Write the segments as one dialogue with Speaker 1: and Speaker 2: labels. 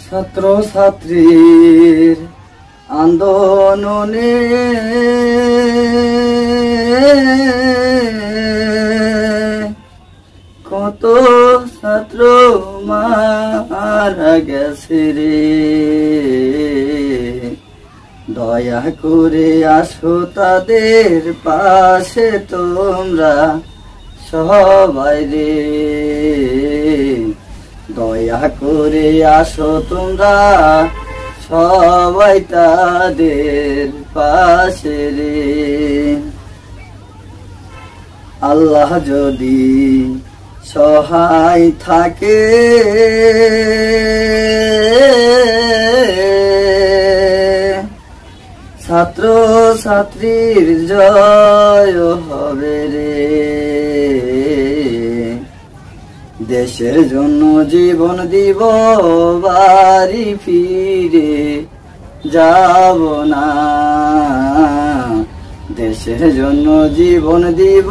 Speaker 1: ছাত্র ছাত্রীর আন্দোলনে কত ছাত্র মারা গেছে রে। দয়া করে আসো তাদের পাশে তোমরা সবাই রে। দয়া করে আসো তোমরা সবাই তাদের পাশে রে। আল্লাহ যদি সহায় থাকে ছাত্র ছাত্রীর জয় হবে রে। দেশের জন্য জীবন দিব বাড়ি ফিরে যাব না। দেশের জন্য জীবন দিব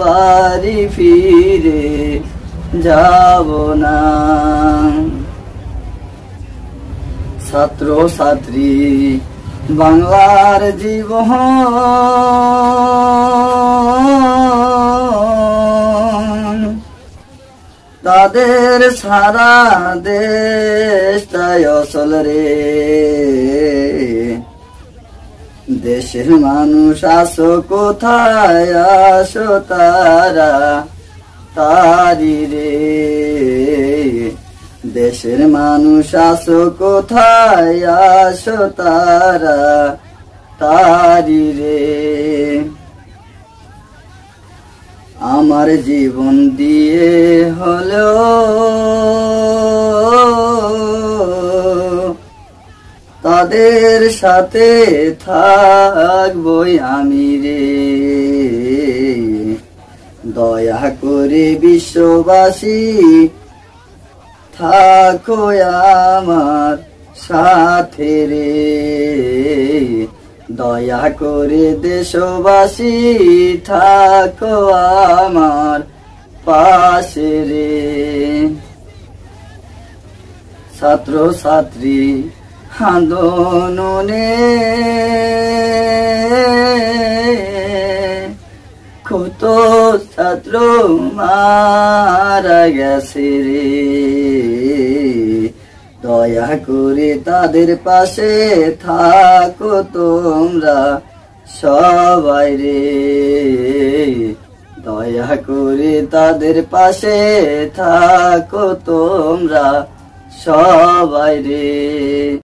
Speaker 1: বাড়ি ফিরে যাব না। ছাত্র ছাত্রী বাংলার জীবন তাদের সারা দেশ তাই অচল রে। দেশের মানুষ আসো কোথায় আসো তারা তারি রে। দেশের মানুষ আসো কোথায় আসো তারা তারি রে। আমার জীবন দিয়ে হলো তাদের সাথে থাকবই আমি রে। দয়া করে বিশ্ববাসী থাকো আমার সাথে রে। দয়া করে দেশবাসী থাকো আমার পাশে রে। ছাত্র ছাত্রী আন্দোলনে কত ছাত্র মারা গেছে রে। দয়া করে তাদের পাশে থাকো তোমরা সবাই রে। দয়া করে তাদের পাশে থাকো তোমরা সবাই রে।